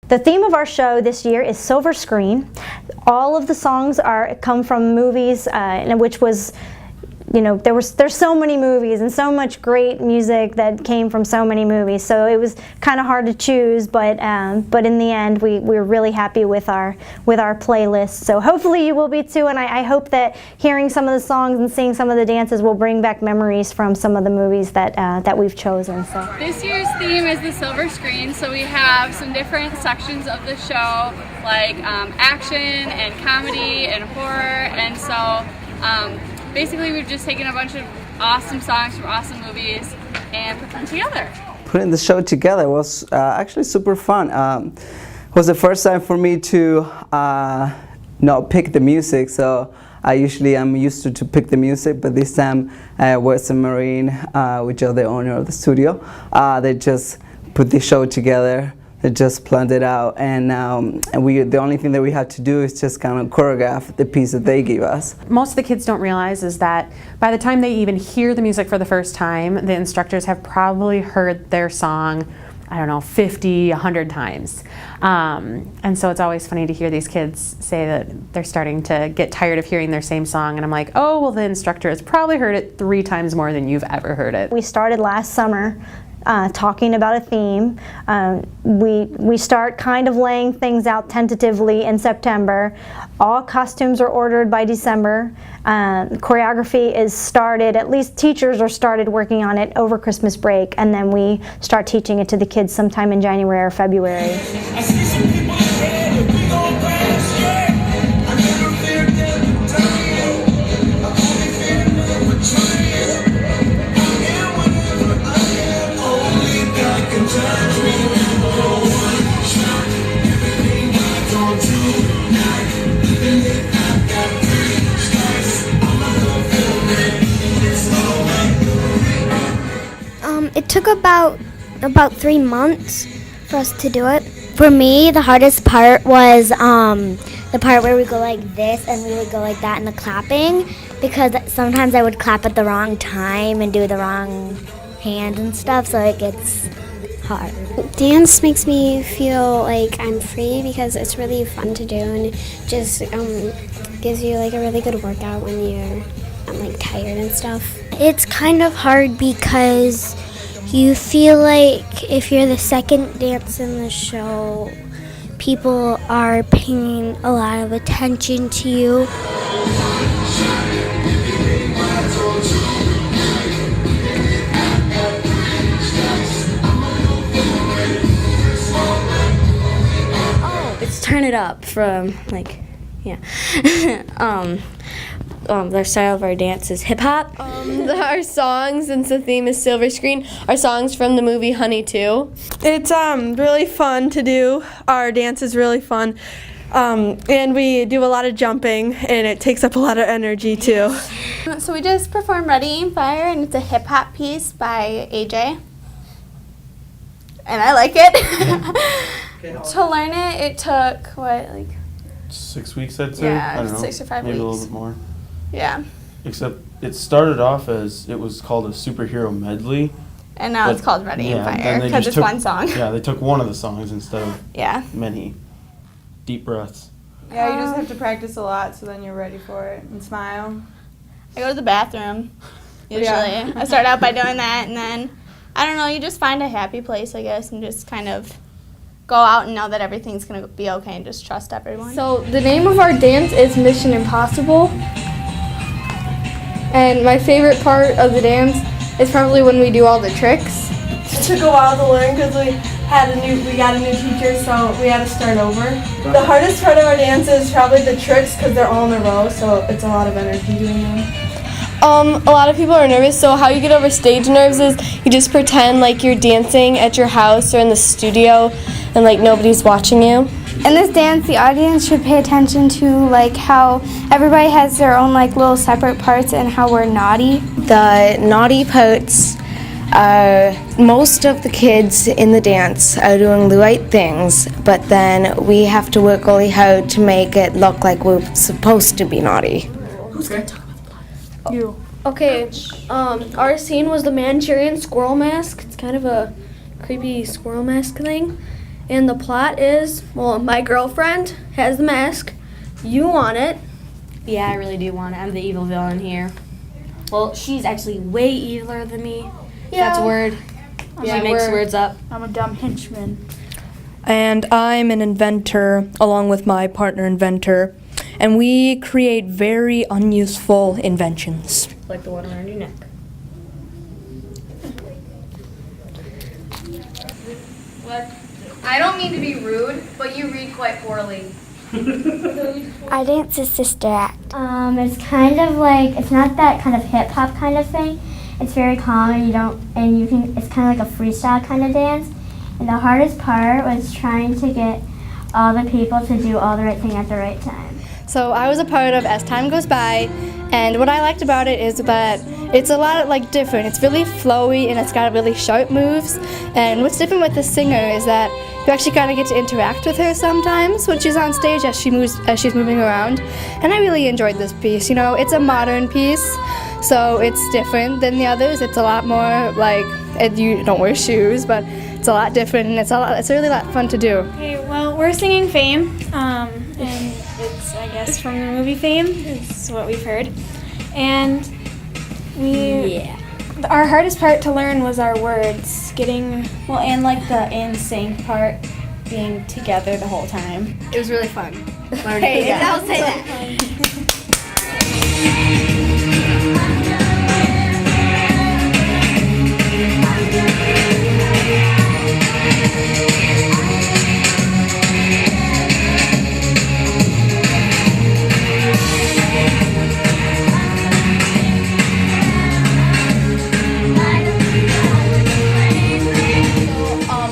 The theme of our show this year is Silver Screen. All of the songs come from movies, which was, you know, there's so many movies and so much great music that came from so many movies. So it was kind of hard to choose, but in the end, we're really happy with our playlist. So hopefully you will be too, and I hope that hearing some of the songs and seeing some of the dances will bring back memories from some of the movies that we've chosen. So this year's theme is the Silver Screen. So we have some different sections of the show, like action and comedy and horror, and so. Basically, we've just taken a bunch of awesome songs from awesome movies and put them together. Putting the show together was actually super fun. It was the first time for me to not pick the music, so I usually am used to pick the music, but this time Western Marine, which are the owner of the studio, they just put the show together. They just planned it out, and the only thing that we had to do is just kind of choreograph the piece that they gave us. Most of the kids don't realize is that by the time they even hear the music for the first time, the instructors have probably heard their song, I don't know, 50, 100 times. And so it's always funny to hear these kids say that they're starting to get tired of hearing their same song, and I'm like, oh, well, the instructor has probably heard it 3 times more than you've ever heard it. We started last summer talking about a theme. We start kind of laying things out tentatively in September. All costumes are ordered by December. Choreography is started, at least teachers are started working on it over Christmas break, and then we start teaching it to the kids sometime in January or February. It took about 3 months for us to do it. For me, the hardest part was the part where we go like this and we would go like that in the clapping, because sometimes I would clap at the wrong time and do the wrong hand and stuff, so it gets hard. Dance makes me feel like I'm free because it's really fun to do, and it just gives you like a really good workout when you're like tired and stuff. It's kind of hard because you feel like if you're the second dance in the show, people are paying a lot of attention to you. It's Turn It Up from, like, yeah. The style of our dance is hip hop. Our songs, since the theme is Silver Screen, are songs from the movie Honey 2. It's really fun to do. Our dance is really fun. And we do a lot of jumping, and it takes up a lot of energy too. So we just performed Ready Aim Fire, and it's a hip hop piece by AJ. And I like it. To learn it, it took, what, like 6 weeks, I'd say? Yeah, I don't know, 6 or 5 maybe weeks. a little bit more. Yeah. Except it started off as, it was called a superhero medley. And now it's called Ready Aim Fire, then they because just it's one song. Yeah, they took one of the songs instead of Yeah. many. Deep breaths. Yeah, you just have to practice a lot so then you're ready for it and smile. I go to the bathroom, usually. Yeah. I start out by doing that, and then, I don't know, you just find a happy place, I guess, and just kind of go out and know that everything's going to be okay and just trust everyone. So the name of our dance is Mission Impossible. And my favorite part of the dance is probably when we do all the tricks. It took a while to learn because we got a new teacher, so we had to start over. The hardest part of our dance is probably the tricks because they're all in a row, so it's a lot of energy doing them. A lot of people are nervous, so how you get over stage nerves is you just pretend like you're dancing at your house or in the studio and like nobody's watching you. In this dance, the audience should pay attention to like how everybody has their own like little separate parts and how we're naughty. The naughty parts are most of the kids in the dance are doing the right things, but then we have to work really hard to make it look like we're supposed to be naughty. Who's going to talk about the plot? You. Okay, our scene was the Manchurian squirrel mask. It's kind of a creepy squirrel mask thing. And the plot is, well, my girlfriend has the mask. You want it. Yeah, I really do want it. I'm the evil villain here. Well, she's actually way eviler than me. Yeah. That's a word. She makes words up. I'm a dumb henchman. And I'm an inventor along with my partner inventor. And we create very unuseful inventions. Like the one around your neck. What? I don't mean to be rude, but you read quite poorly. Our dance is Sister Act. It's kind of like, it's not that kind of hip hop kind of thing. It's very calm and it's kind of like a freestyle kind of dance. And the hardest part was trying to get all the people to do all the right thing at the right time. So I was a part of As Time Goes By, and what I liked about it is that it's a lot different. It's really flowy and it's got really sharp moves. And what's different with the singer is that you actually kind of get to interact with her sometimes when she's on stage as she's moving around. And I really enjoyed this piece. It's a modern piece, so it's different than the others. It's a lot more you don't wear shoes, but it's a lot different and it's really a lot fun to do. Okay, well, we're singing Fame, and it's, I guess, from the movie Fame, is what we've heard. And our hardest part to learn was our words, and the in sync part, being together the whole time. It was really fun. Hey, I'll say that.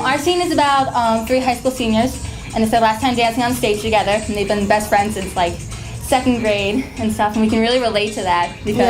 Our scene is about 3 high school seniors, and it's their last time dancing on stage together, and they've been best friends since 2nd grade and stuff, and we can really relate to that because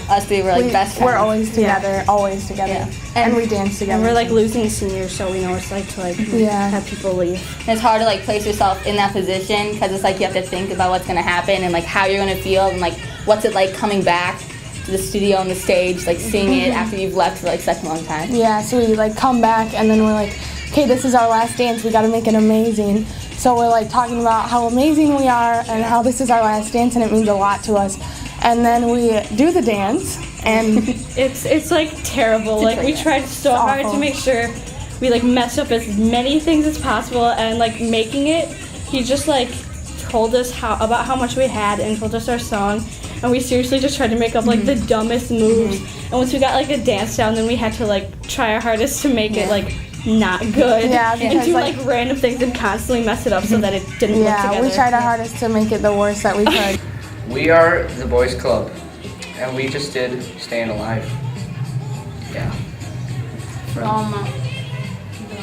us 3 were best friends. We're always together, Yeah. and we dance together. And we're losing seniors, so we know what it's like to have people leave. And it's hard to place yourself in that position because it's you have to think about what's going to happen and how you're going to feel and what's it like coming back to the studio and the stage, seeing it after you've left for such a long time. Yeah, so we come back and then we're okay, this is our last dance, we gotta make it amazing. So we're talking about how amazing we are and how this is our last dance and it means a lot to us. And then we do the dance and it's terrible. We tried so hard to make sure we mess up as many things as possible, and making it, he just told us about how much we had and told us our song, and we seriously just tried to make up the dumbest moves. And once we got a dance down, then we had to try our hardest to make it not good, and do random things and constantly mess it up so that it didn't work together. Yeah, we tried our hardest to make it the worst that we could. We are the Boys Club, and we just did Staying Alive. Yeah. From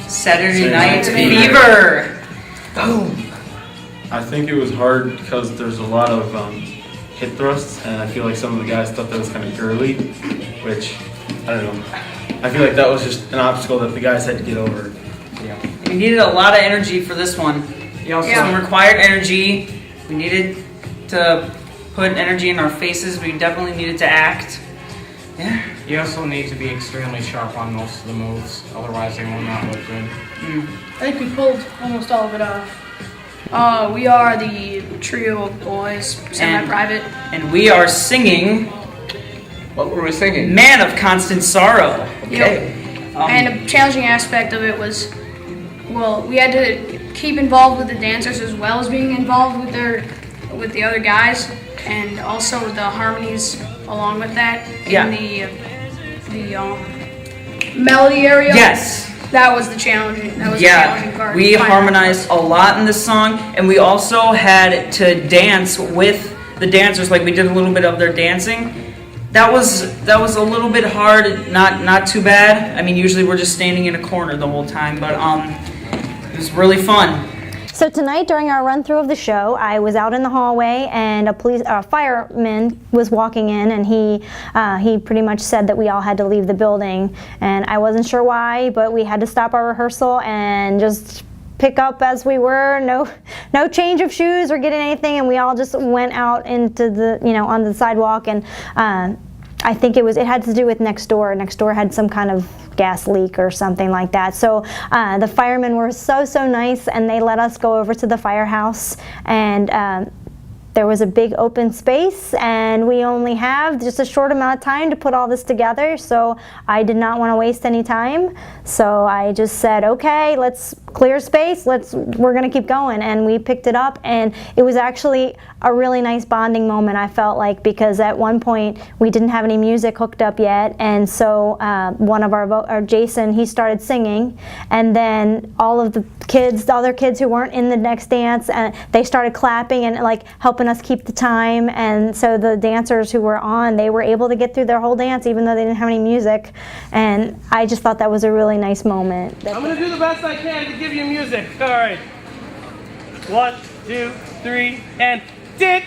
Saturday Night Fever. Boom. I think it was hard because there's a lot of hip thrusts, and I feel some of the guys thought that was kind of girly, which, I don't know. I feel that was just an obstacle that the guys had to get over. Yeah. We needed a lot of energy for this one. Some required energy. We needed to put energy in our faces. We definitely needed to act. Yeah. You also need to be extremely sharp on most of the moves, otherwise they will not look good. I think we pulled almost all of it off. We are the trio of boys, semi-private. And we are singing... What were we singing? Man of Constant Sorrow. Okay. Yep. And a challenging aspect of it was, we had to keep involved with the dancers as well as being involved with the other guys, and also the harmonies along with that in the melody area. Yes. That was the challenging. That was the challenging part. We harmonized a lot in this song, and we also had to dance with the dancers. We did a little bit of their dancing. That was a little bit hard, not too bad. I mean, usually we're just standing in a corner the whole time, but it was really fun. So tonight, during our run through of the show, I was out in the hallway, and a fireman was walking in, and he pretty much said that we all had to leave the building, and I wasn't sure why, but we had to stop our rehearsal and just pick up as we were. No change of shoes or getting anything, and we all just went out into the on the sidewalk, and I think it had to do with next door. Next door had some kind of gas leak or something like that. So the firemen were so nice, and they let us go over to the firehouse, and there was a big open space, and we only have just a short amount of time to put all this together, so I did not want to waste any time. So I just said, okay, let's clear space, we're gonna keep going, and we picked it up, and it was actually a really nice bonding moment, I felt like, because at one point we didn't have any music hooked up yet, and so one of our Jason, he started singing, and then all of the other kids who weren't in the next dance, they started clapping and like helping us keep the time, and so the dancers who were on, they were able to get through their whole dance even though they didn't have any music, and I just thought that was a really nice moment. I'm gonna do the best I can to give you music. All right. 1, 2, 3, and 5,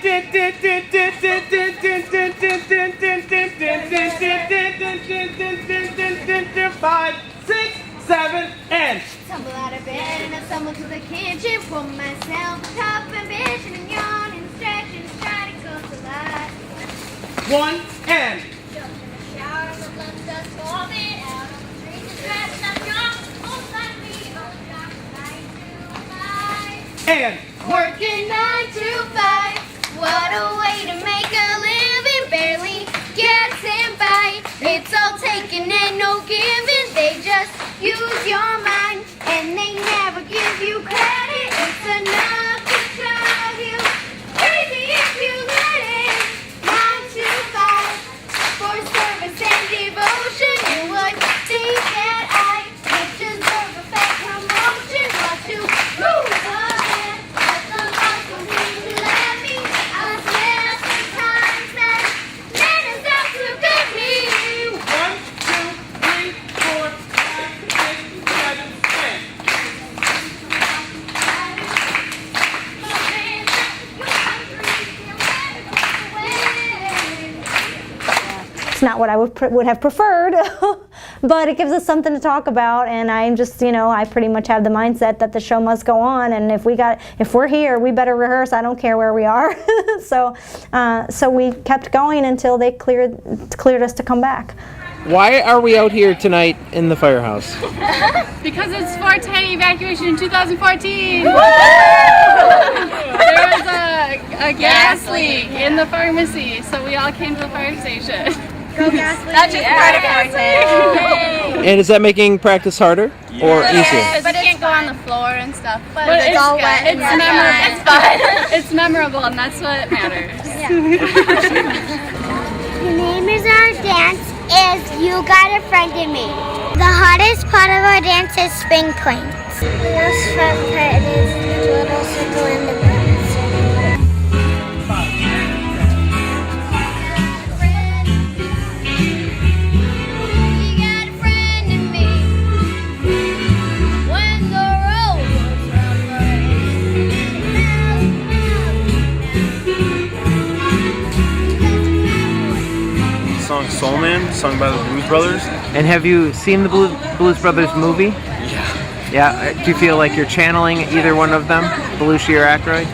6, 7, and tumble out of bed and I stumble to the kitchen, pour myself a cup and bitch and yawn and stretch and try to go to life. 1, and jump in the shower with blood dust for it out on the street and dress up your whole time me on the job 9 to 5. And working 9 to 5. What a way to make a living, barely getting by. It's all taken and no giving. They just use your mind and they never give you credit. It's enough to drive you crazy if you let it. 9 to 5 for service and devotion. You would think that I would deserve a fat promotion, but to move ahead, let the life of me let me. I swear sometimes that man is out to get me. 1, 2, 3, 4, 5, 6, 7, and It's not what I would have preferred, but it gives us something to talk about, and I'm just, I pretty much have the mindset that the show must go on, and if we're here, we better rehearse. I don't care where we are. So we kept going until they cleared us to come back. Why are we out here tonight in the firehouse? Because it's Forte evacuation in 2014. There was a gas leak in the pharmacy, so we all came to the fire station. Go gas leak. That's just part of Forte. And is that making practice harder or easier? But you can't go on the floor and stuff. But it's all wet and It's memorable. It's fun. It's memorable, and that's what matters. The name is our dance is You Got a Friend in Me. The hardest part of our dance is spring planes. The most fun part is the little circle in the middle. Song Soul Man, sung by the Blues Brothers. And have you seen the Blues Brothers movie? Yeah. Yeah. Do you feel like you're channeling either one of them, Belushi or Aykroyd?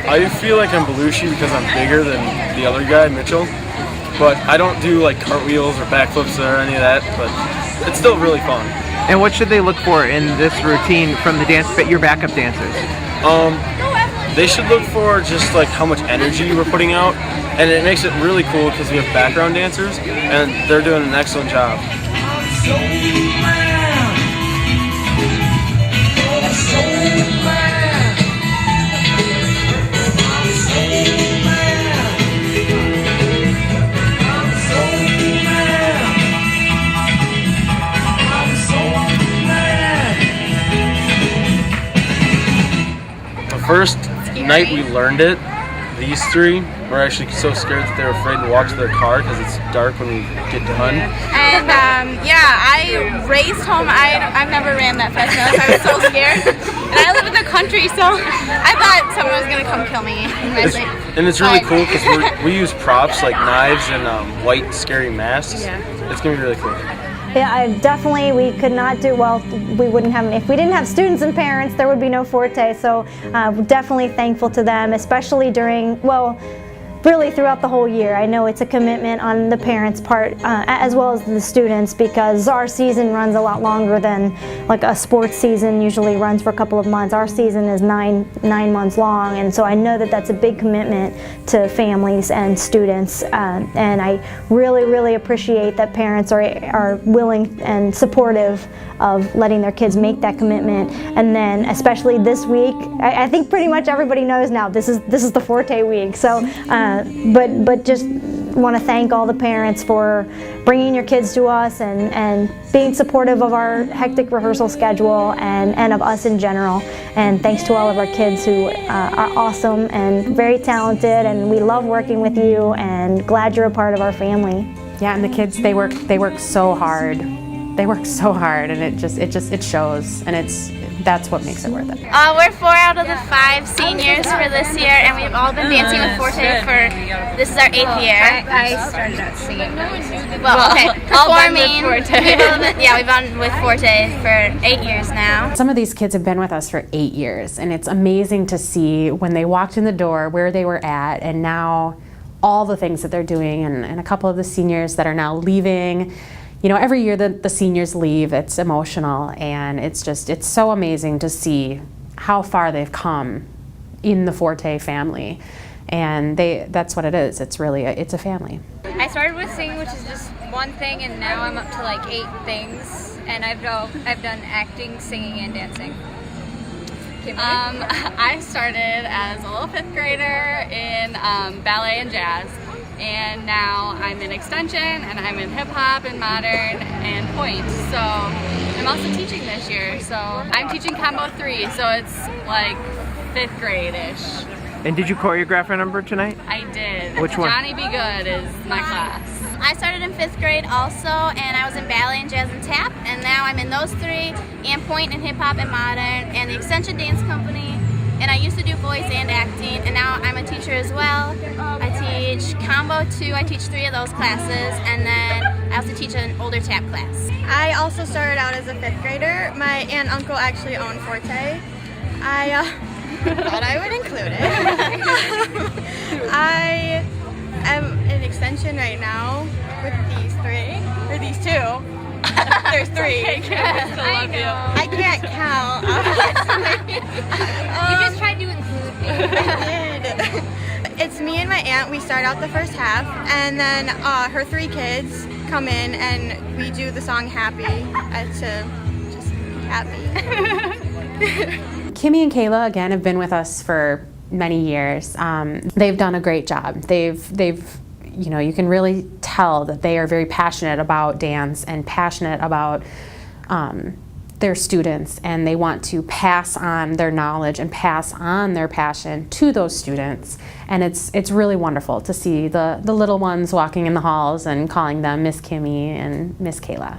I feel like I'm Belushi because I'm bigger than the other guy, Mitchell. But I don't do like cartwheels or backflips or any of that, but it's still really fun. And what should they look for in this routine from your backup dancers? They should look for just like how much energy we're putting out, and it makes it really cool because we have background dancers and they're doing an excellent job. The first night we learned it, these three were actually so scared that they were afraid to walk to their car because it's dark when we get done. And I raced home. I've never ran that fast in my life. I was so scared. And I live in the country, so I thought someone was going to come kill me in my sleep. And it's really cool because we use props like knives and white scary masks. Yeah. It's going to be really cool. Yeah, we could not do well. We wouldn't have, if we didn't have students and parents, there would be no Forte. So we're definitely thankful to them, especially during really throughout the whole year. I know it's a commitment on the parents' part as well as the students, because our season runs a lot longer than like a sports season usually runs for a couple of months. Our season is nine months long, and so I know that that's a big commitment to families and students, and I really appreciate that parents are willing and supportive of letting their kids make that commitment. And then especially this week, I think pretty much everybody knows now this is the Forte week. So, but just want to thank all the parents for bringing your kids to us and being supportive of our hectic rehearsal schedule and of us in general. And thanks to all of our kids who are awesome and very talented, and we love working with you and glad you're a part of our family. Yeah, and the kids, they work so hard. They work so hard, and it shows, and that's what makes it worth it. We're 4 out of the 5 seniors for this year, and we've all been dancing with Forte for, this is our 8th year. I started out singing. Well, okay, performing. We've all been with Forte. We've been with Forte for 8 years now. Some of these kids have been with us for 8 years, and it's amazing to see when they walked in the door where they were at, and now all the things that they're doing, and a couple of the seniors that are now leaving. You know, every year that the seniors leave, it's emotional, and it's so amazing to see how far they've come in the Forte family. And that's what it is. It's really, it's a family. I started with singing, which is just one thing, and now I'm up to like 8 things, and I've done acting, singing, and dancing. I started as a little 5th grader in ballet and jazz. And now I'm in extension, and I'm in hip hop and modern and point. So I'm also teaching this year. So I'm teaching combo 3, so it's like 5th grade-ish. And did you choreograph a number tonight? I did. Which one? Johnny Be Good is my class. I started in 5th grade also, and I was in ballet and jazz and tap, and now I'm in those 3, and point and hip hop and modern, and the extension dance company. And I used to do voice and acting, and now I'm a teacher as well. I teach combo 2, I teach 3 of those classes, and then I also teach an older tap class. I also started out as a 5th grader. My aunt and uncle actually own Forte. I thought I would include it. I am in extension right now with these 3, or these 2. There's 3. I still love you. I can't count. You just tried to include me. I did. It's me and my aunt. We start out the first half, and then her 3 kids come in, and we do the song Happy to just be happy. Kimmy and Kayla, again, have been with us for many years. They've done a great job. They've you know, you can really tell that they are very passionate about dance and passionate about their students, and they want to pass on their knowledge and pass on their passion to those students. And it's really wonderful to see the little ones walking in the halls and calling them Miss Kimmy and Miss Kayla.